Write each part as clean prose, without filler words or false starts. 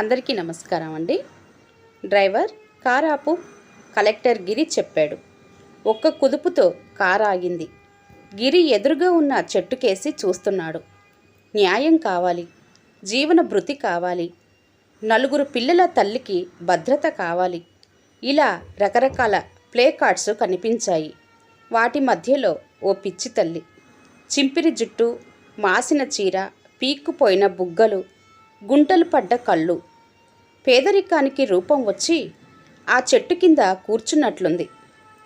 అందరికీ నమస్కారం అండి. డ్రైవర్ కారు ఆపు, కలెక్టర్ గిరి చెప్పాడు. ఒక్క కుదుపుతో కారు ఆగింది. గిరి ఎదురుగా ఉన్న చెట్టుకేసి చూస్తున్నాడు. న్యాయం కావాలి, జీవన భృతి కావాలి, నలుగురు పిల్లల తల్లికి భద్రత కావాలి. ఇలా రకరకాల ప్లే కార్డ్స్ కనిపించాయి. వాటి మధ్యలో ఓ పిచ్చి తల్లి, చింపిరి జుట్టు, మాసిన చీర, పీక్కుపోయిన బుగ్గలు, గుంటలు పడ్డ కళ్ళు. పేదరికానికి రూపం వచ్చి ఆ చెట్టు కింద కూర్చున్నట్లుంది.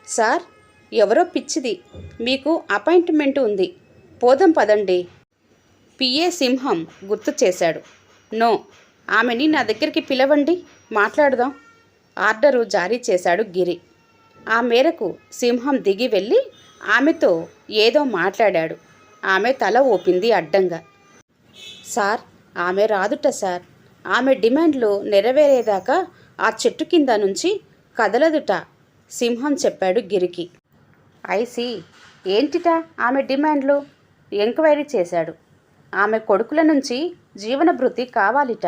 సార్, ఎవరో పిచ్చిది, మీకు అపాయింట్మెంట్ ఉంది, పోదాం పదండి. పిఏ సింహం గుర్తు చేశాడు. నో, ఆమెని నా దగ్గరికి పిలవండి, మాట్లాడదాం. ఆర్డరు జారీ చేశాడు గిరి. ఆ మేరకు సింహం దిగి వెళ్ళి ఆమెతో ఏదో మాట్లాడాడు. ఆమె తల ఊపింది అడ్డంగా. సార్, ఆమె రాదుట సార్. ఆమె డిమాండ్లు నెరవేరేదాకా ఆ చెట్టు కింద నుంచి కదలదుట, సింహం చెప్పాడు గిరికి. ఐసి, ఏంటిట ఆమె డిమాండ్లు? ఎంక్వైరీ చేశాడు. ఆమె కొడుకుల నుంచి జీవన భృతి కావాలిట.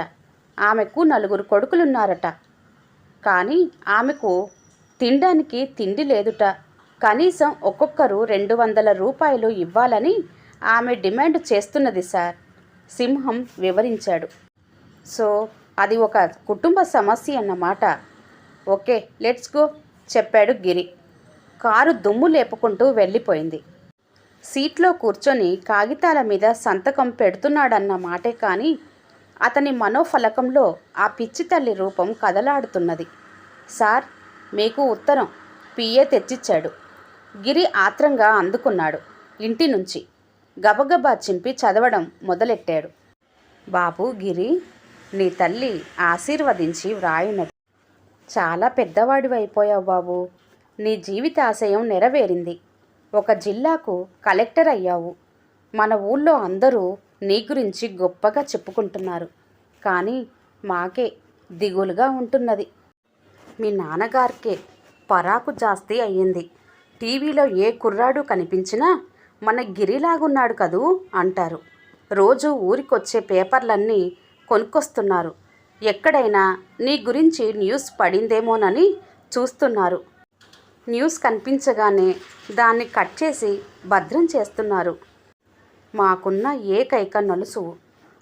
ఆమెకు 4 కొడుకులున్నారట. కానీ ఆమెకు తినడానికి తిండి లేదుట. కనీసం ఒక్కొక్కరు 200 రూపాయలు ఇవ్వాలని ఆమె డిమాండ్ చేస్తున్నది సార్, సింహం వివరించాడు. సో అది ఒక కుటుంబ సమస్య అన్నమాట. ఓకే, లెట్స్ గో, చెప్పాడు గిరి. కారు దుమ్ము లేపుకుంటూ వెళ్ళిపోయింది. సీట్లో కూర్చొని కాగితాల మీద సంతకం పెడుతున్నాడన్న మాటే కానీ అతని మనోఫలకంలో ఆ పిచ్చి తల్లి రూపం కదలాడుతున్నది. సార్, మీకు ఉత్తరం, పిఏ తెచ్చిచ్చాడు. గిరి ఆత్రంగా అందుకున్నాడు. ఇంటి నుంచి గబగబా చింపి చదవడం మొదలెట్టాడు. బాబు గిరి, నీ తల్లి ఆశీర్వదించి వ్రాయినది. చాలా పెద్దవాడివైపోయావు బాబు. నీ జీవితాశయం నెరవేరింది. ఒక జిల్లాకు కలెక్టర్ అయ్యావు. మన ఊళ్ళో అందరూ నీ గురించి గొప్పగా చెప్పుకుంటున్నారు. కానీ మాకే దిగులుగా ఉంటున్నది. మీ నాన్నగారికే పరాకు జాస్తి అయ్యింది. టీవీలో ఏ కుర్రాడు కనిపించినా మన గిరిలాగున్నాడు కదూ అంటారు. రోజు ఊరికొచ్చే పేపర్లన్నీ కొనుక్కొస్తున్నారు. ఎక్కడైనా నీ గురించి న్యూస్ పడిందేమోనని చూస్తున్నారు. న్యూస్ కనిపించగానే దాన్ని కట్ చేసి భద్రం చేస్తున్నారు. మాకున్న ఏకైక నలుసు,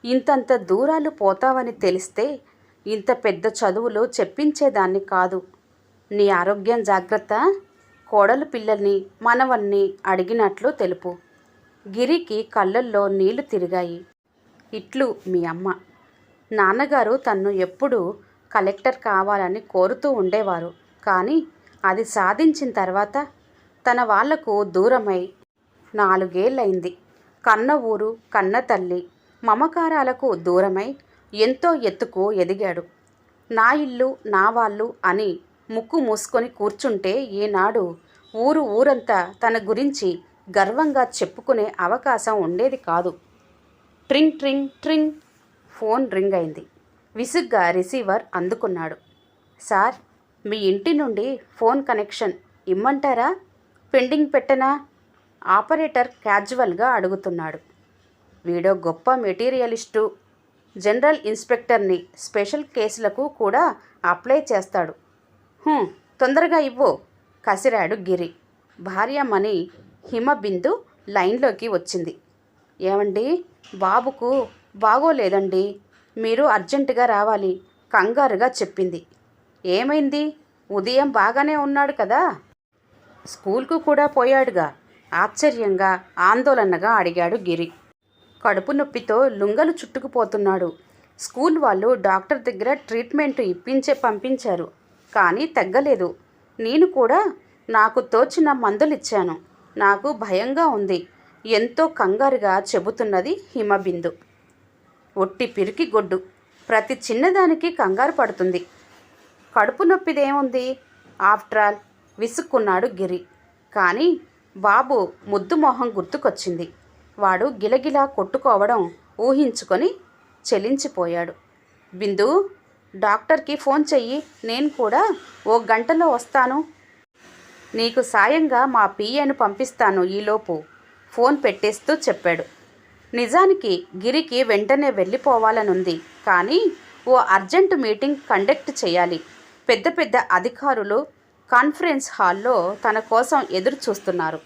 ఇంతంత దూరాలు పోతావని తెలిస్తే ఇంత పెద్ద చదువులు చెప్పించేదాన్ని కాదు. నీ ఆరోగ్యం జాగ్రత్త. కోడలు పిల్లల్ని మనవన్ని అడిగినట్లు తెలుపు. గిరికి కళ్ళల్లో నీళ్లు తిరిగాయి. ఇట్లు మీ అమ్మ. నాన్నగారు తన్ను ఎప్పుడూ కలెక్టర్ కావాలని కోరుతూ ఉండేవారు. కానీ అది సాధించిన తర్వాత తన వాళ్లకు దూరమై 4 ఏళ్ళయింది. కన్న ఊరు, కన్న తల్లి, మమకారాలకు దూరమై ఎంతో ఎత్తుకు ఎదిగాడు. నా ఇల్లు, నా వాళ్ళు అని ముక్కు మూసుకొని కూర్చుంటే ఈనాడు ఊరంతా తన గురించి గర్వంగా చెప్పుకునే అవకాశం ఉండేది కాదు. ట్రింగ్ ట్రింగ్ ట్రింగ్, ఫోన్ రింగ్ అయింది. విసుగ్గా రిసీవర్ అందుకున్నాడు. సార్, మీ ఇంటి నుండి ఫోన్ కనెక్షన్ ఇమ్మంటారా, పెండింగ్ పెట్టనా? ఆపరేటర్ క్యాజువల్గా అడుగుతున్నాడు. వీడో గొప్ప మెటీరియలిస్టు. జనరల్ ఇన్స్పెక్టర్ని, స్పెషల్ కేసులకు కూడా అప్లై చేస్తాడు. తొందరగా ఇవ్వు, కసిరాడు గిరి. భార్యమణి హిమబిందు లైన్లోకి వచ్చింది. ఏమండి, బాబుకు బాగోలేదండి, మీరు అర్జెంటుగా రావాలి, కంగారుగా చెప్పింది. ఏమైంది? ఉదయం బాగానే ఉన్నాడు కదా, స్కూల్కు కూడా పోయాడుగా, ఆశ్చర్యంగా ఆందోళనగా అడిగాడు గిరి. కడుపు నొప్పితో లుంగలు చుట్టుకుపోతున్నాడు. స్కూల్ వాళ్ళు డాక్టర్ దగ్గర ట్రీట్మెంట్ పంపించారు. కానీ తగ్గలేదు. నేను కూడా నాకు తోచిన మందులిచ్చాను. నాకు భయంగా ఉంది, ఎంతో కంగారుగా చెబుతున్నది హిమబిందు. ఒట్టి పిరికి గొడ్డు, ప్రతి చిన్నదానికి కంగారు పడుతుంది. కడుపు నొప్పిదేముంది ఆఫ్టర్ ఆల్, విసుక్కున్నాడు గిరి. కానీ బాబు ముద్దు మొహం గుర్తుకొచ్చింది. వాడు గిలగిలా కొట్టుకోవడం ఊహించుకొని చెలించిపోయాడు. బిందు, డాక్టర్కి ఫోన్ చెయ్యి, నేను కూడా 1 గంటలో వస్తాను. నీకు సాయంగా మా పిఏను పంపిస్తాను ఈలోపు, ఫోన్ పెట్టేస్తూ చెప్పాడు. నిజానికి గిరికి వెంటనే వెళ్ళిపోవాలనుంది. కానీ ఓ అర్జెంటు మీటింగ్ కండక్ట్ చేయాలి. పెద్ద పెద్ద అధికారులు కాన్ఫరెన్స్ హాల్లో తన కోసం ఎదురు చూస్తున్నారు.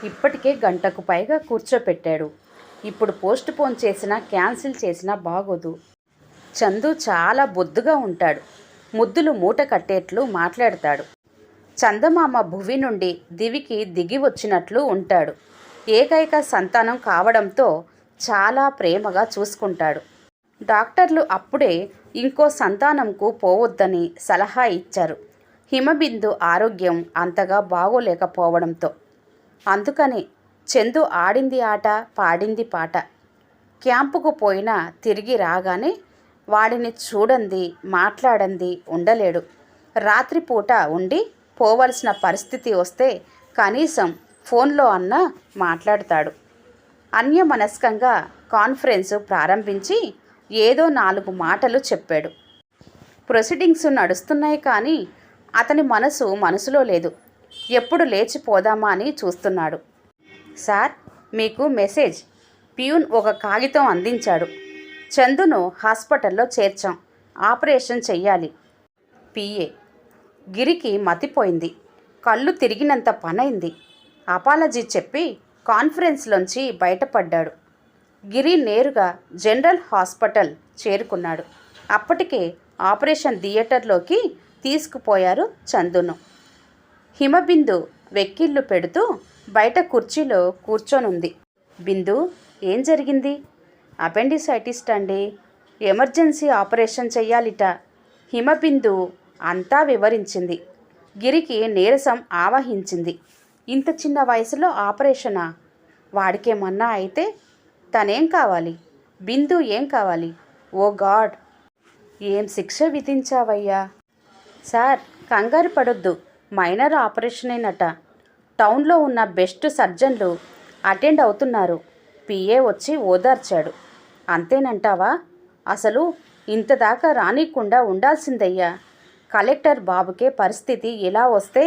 ఇప్పటికే గంటకు పైగా కూర్చోపెట్టాడు. ఇప్పుడు పోస్ట్ పోన్ చేసినా క్యాన్సిల్ చేసినా బాగోదు. చందు చాలా బొద్దుగా ఉంటాడు. ముద్దులు మూట కట్టేట్లు మాట్లాడతాడు. చందమామ భువి నుండి దివికి దిగి వచ్చినట్లు ఉంటాడు. ఏకైక సంతానం కావడంతో చాలా ప్రేమగా చూసుకుంటాడు. డాక్టర్లు అప్పుడే ఇంకో సంతానంకు పోవద్దని సలహా ఇచ్చారు. హిమబిందు ఆరోగ్యం అంతగా బాగోలేకపోవడంతో. అందుకని చందు ఆడింది ఆట, పాడింది పాట. క్యాంపుకు పోయినా తిరిగి రాగానే వాడిని చూడంది, మాట్లాడంది ఉండలేడు. రాత్రిపూట ఉండి పోవలసిన పరిస్థితి వస్తే కనీసం ఫోన్లో అన్నా మాట్లాడతాడు. అన్యమనస్కంగా కాన్ఫరెన్సు ప్రారంభించి ఏదో 4 మాటలు చెప్పాడు. ప్రొసీడింగ్స్ నడుస్తున్నాయి కానీ అతని మనసులో లేదు. ఎప్పుడు లేచిపోదామా అని చూస్తున్నాడు. సార్, మీకు మెసేజ్. ప్యూన్ ఒక కాగితం అందించాడు. చందును హాస్పిటల్లో చేర్చాం. ఆపరేషన్ చెయ్యాలి. పిఏ. గిరికి మతిపోయింది. కళ్ళు తిరిగినంత పనైంది. అపాలజీ చెప్పి కాన్ఫరెన్స్లోంచి బయటపడ్డాడు. గిరి నేరుగా జనరల్ హాస్పిటల్ చేరుకున్నాడు. అప్పటికే ఆపరేషన్ థియేటర్లోకి తీసుకుపోయారు చందును. హిమబిందు వెక్కిళ్ళు పెడుతూ బయట కుర్చీలో కూర్చొనుంది. బిందు, ఏం జరిగింది? అపెండిసైటిస్ అండి. Emergency operation చెయ్యాలిట. హిమబిందు అంతా వివరించింది. గిరికి నీరసం ఆవహించింది. ఇంత చిన్న వయసులో ఆపరేషనా? వాడికేమన్నా అయితే తనేం కావాలి? బిందు ఏం కావాలి? ఓ గాడ్, ఏం శిక్ష విధించావయ్యా? సార్, కంగారు పడొద్దు. మైనర్ ఆపరేషనేనట. టౌన్లో ఉన్న బెస్ట్ సర్జన్లు అటెండ్ అవుతున్నారు. పిఏ వచ్చి ఓదార్చాడు. అంతేనంటావా? అసలు ఇంతదాకా రానికుండా ఉండాల్సిందయ్యా. కలెక్టర్ బాబుకే పరిస్థితి ఇలా వస్తే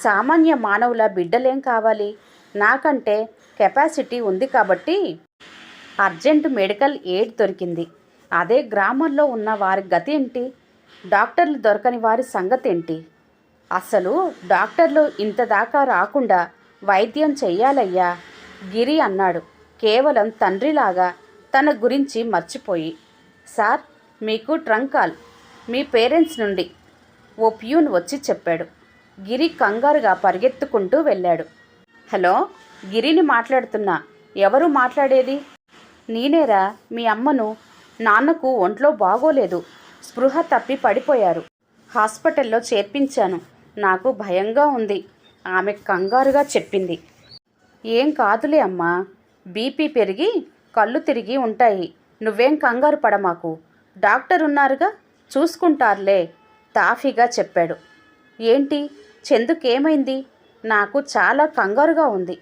సామాన్య మానవుల బిడ్డలేం కావాలి? నాకంటే కెపాసిటీ ఉంది కాబట్టి అర్జెంట్ మెడికల్ ఎయిడ్ దొరికింది. అదే గ్రామంలో ఉన్న వారి గతి ఏంటి? డాక్టర్లు దొరకని వారి సంగతి ఏంటి? అసలు డాక్టర్లు ఇంతదాకా రాకుండా వైద్యం చెయ్యాలయ్యా, గిరి అన్నాడు కేవలం తండ్రిలాగా తన గురించి మర్చిపోయి. సార్, మీకు ట్రంక్ కాల్ మీ పేరెంట్స్ నుండి ఓ ప్యూన్ వచ్చి చెప్పాడు. గిరి కంగారుగా పరిగెత్తుకుంటూ వెళ్ళాడు. హలో, గిరిని మాట్లాడుతున్నా. ఎవరు మాట్లాడేది? నేనేరా, మీ అమ్మను. నాన్నకు ఒంట్లో బాగోలేదు. స్పృహ తప్పి పడిపోయారు. హాస్పిటల్లో చేర్పించాను. నాకు భయంగా ఉంది, ఆమె కంగారుగా చెప్పింది. ఏం కాదులే అమ్మా, బీపీ పెరిగి కళ్ళు తిరిగి ఉంటాయి. నువ్వేం కంగారు పడమాకు. డాక్టర్ ఉన్నారుగా, చూసుకుంటారులే తాఫీగా చెప్పాడు. ఏంటి, చందుకేమైంది? నాకు చాలా కంగారుగా ఉంది.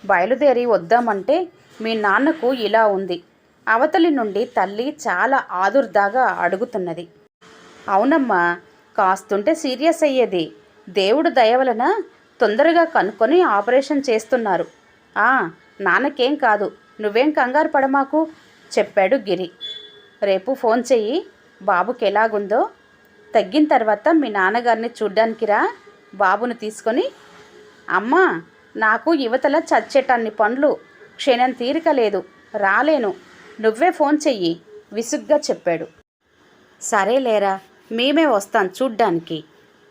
బయలుదేరి వద్దామంటే మీ నాన్నకు ఇలా ఉంది. అవతలి నుండి తల్లి చాలా ఆదుర్దాగా అడుగుతున్నది. అవునమ్మా, కాస్తుంటే సీరియస్ అయ్యేది. దేవుడు దయవలన తొందరగా కనుక్కొని ఆపరేషన్ చేస్తున్నారు. నాన్నకేం కాదు, నువ్వేం కంగారు పడమాకు చెప్పాడు గిరి. రేపు ఫోన్ చెయ్యి, బాబుకి ఎలాగుందో. తగ్గిన తర్వాత మీ నాన్నగారిని చూడ్డానికి రా బాబును తీసుకొని. అమ్మా, నాకు యువతల చచ్చేటన్ని పనులు, క్షణం తీరిక లేదు, రాలేను. నువ్వే ఫోన్ చెయ్యి విసుగ్గా చెప్పాడు. సరేలేరా, మేమే వస్తాం చూడ్డానికి.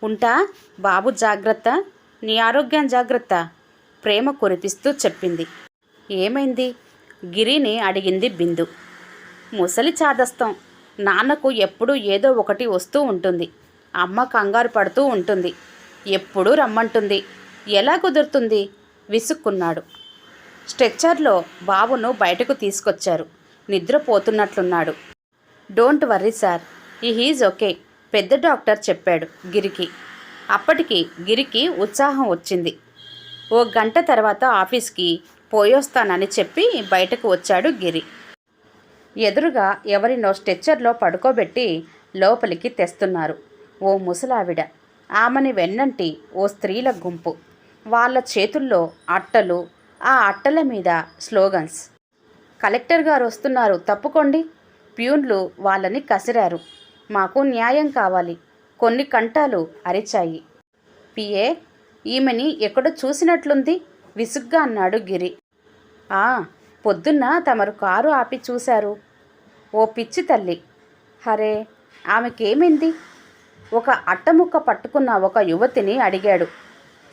ఉంటా, బాబు జాగ్రత్త, నీ ఆరోగ్యం జాగ్రత్త ప్రేమ కురిపిస్తూ చెప్పింది. ఏమైంది? గిరిని అడిగింది బిందు. ముసలి చాదస్తం. నాన్నకు ఎప్పుడూ ఏదో ఒకటి వస్తూ ఉంటుంది. అమ్మ కంగారు పడుతూ ఉంటుంది. ఎప్పుడూ రమ్మంటుంది. ఎలా కుదురుతుంది? విసుక్కున్నాడు. స్ట్రెచ్చర్లో బాబును బయటకు తీసుకొచ్చారు. నిద్రపోతున్నట్లున్నాడు. Don't worry sir, he is okay, పెద్ద డాక్టర్ చెప్పాడు గిరికి. అప్పటికి గిరికి ఉత్సాహం వచ్చింది. ఓ గంట తర్వాత ఆఫీస్కి పోయొస్తానని చెప్పి బయటకు వచ్చాడు గిరి. ఎదురుగా ఎవరినో స్ట్రెచ్చర్లో పడుకోబెట్టి లోపలికి తెస్తున్నారు. ఓ ముసలావిడ, ఆమెని వెన్నంటి ఓ స్త్రీల గుంపు. వాళ్ళ చేతుల్లో అట్టలు, ఆ అట్టల మీద స్లోగన్స్. కలెక్టర్ గారు వస్తున్నారు, తప్పుకోండి. ప్యూన్లు వాళ్ళని కసిరారు. మాకు న్యాయం కావాలి, కొన్ని కంఠాలు అరిచాయి. పిఏ, ఈమెని ఎక్కడో చూసినట్లుంది విసుగ్గా అన్నాడు గిరి. పొద్దున్న తమరు కారు ఆపి చూశారు. ఓ పిచ్చి తల్లి. హరే, ఆమెకేమైంది? ఒక అట్టముక్క పట్టుకున్న ఒక యువతిని అడిగాడు.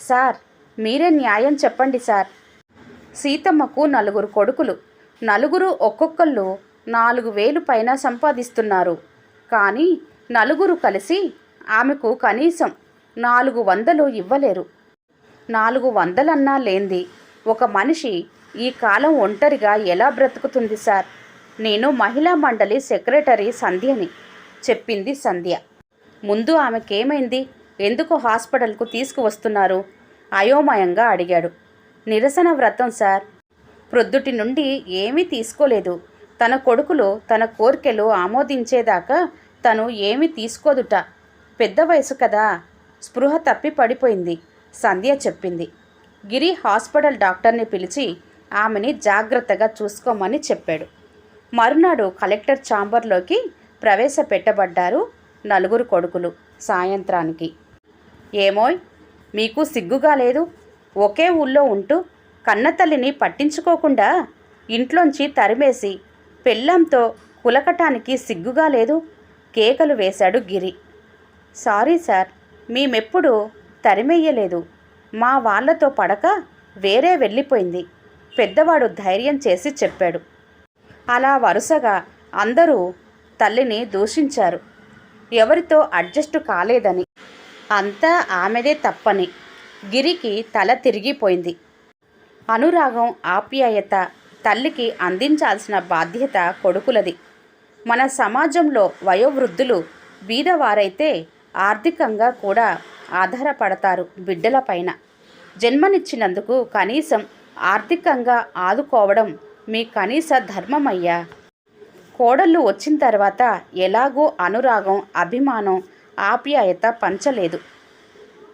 సార్, మీరే న్యాయం చెప్పండి సార్. సీతమ్మకు 4 కొడుకులు. 4 ఒక్కొక్కళ్ళు 4,000 పైన సంపాదిస్తున్నారు. కానీ 4 కలిసి ఆమెకు కనీసం 400 ఇవ్వలేరు. 400 లేంది ఒక మనిషి ఈ కాలం ఒంటరిగా ఎలా బ్రతుకుతుంది సార్? నేను మహిళా మండలి సెక్రటరీ సంధ్యని, చెప్పింది సంధ్య. ముందు ఆమెకేమైంది? ఎందుకు హాస్పిటల్కు తీసుకువస్తున్నారు? అయోమయంగా అడిగాడు. నిరసన వ్రతం సార్. ప్రొద్దుటి నుండి ఏమీ తీసుకోలేదు. తన కొడుకులు తన కోర్కెలు ఆమోదించేదాకా తను ఏమీ తీసుకోదుట. పెద్ద వయసు కదా, స్పృహ తప్పి పడిపోయింది, సంధ్య చెప్పింది. గిరి హాస్పిటల్ డాక్టర్ని పిలిచి ఆమెని జాగ్రత్తగా చూసుకోమని చెప్పాడు. మరునాడు కలెక్టర్ ఛాంబర్లోకి ప్రవేశపెట్టబడ్డారు 4 కొడుకులు. సాయంత్రానికి, ఏమోయ్, మీకు సిగ్గుగా లేదు? ఒకే ఊళ్ళో ఉంటూ కన్నతల్లిని పట్టించుకోకుండా ఇంట్లోంచి తరిమేసి పెళ్ళంతో కులకటానికి సిగ్గుగా లేదు? కేకలు వేశాడు గిరి. Sorry sir, మేమెప్పుడు తరిమెయ్యలేదు. మా వాళ్లతో పడక వేరే వెళ్ళిపోయింది, పెద్దవాడు ధైర్యం చేసి చెప్పాడు. అలా వరుసగా అందరూ తల్లిని దూషించారు. ఎవరితో అడ్జస్టు కాలేదని, అంతా ఆమెదే తప్పని. గిరికి తల తిరిగిపోయింది. అనురాగం, ఆప్యాయత తల్లికి అందించాల్సిన బాధ్యత కొడుకులది. మన సమాజంలో వయోవృద్ధులు బీదవారైతే ఆర్థికంగా కూడా ఆధారపడతారు బిడ్డలపైన. జన్మనిచ్చినందుకు కనీసం ఆర్థికంగా ఆదుకోవడం మీ కనీస ధర్మమయ్యా. కోడళ్ళు వచ్చిన తర్వాత ఎలాగో అనురాగం, అభిమానం, ఆప్యాయత పంచలేదు.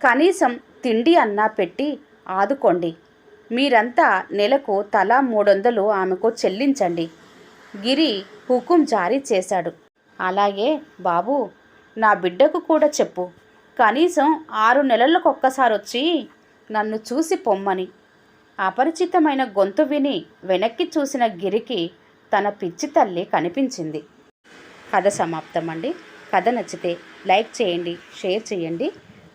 కనీసం తిండి అన్నా పెట్టి ఆదుకోండి. మీరంతా నెలకు తలా 300 ఆమెకు చెల్లించండి. గిరి హుకుం జారీ చేశాడు. అలాగే బాబూ, నా బిడ్డకు కూడా చెప్పు, కనీసం 6 నెలలకొక్కసారి వచ్చి నన్ను చూసి పొమ్మని. అపరిచితమైన గొంతు విని వెనక్కి చూసిన గిరికి తన పిచ్చి తల్లి కనిపించింది. కథ సమాప్తం అండి. కథ నచ్చితే లైక్ చేయండి, షేర్ చేయండి.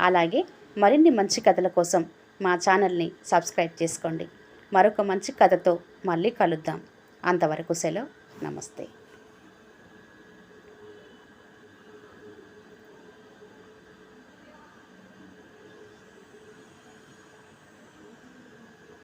అలాగే మరిన్ని మంచి కథల కోసం మా ఛానల్ని సబ్స్క్రైబ్ చేసుకోండి. మరొక మంచి కథతో మళ్ళీ కలుద్దాం. అంతవరకు సెలవు. నమస్తే.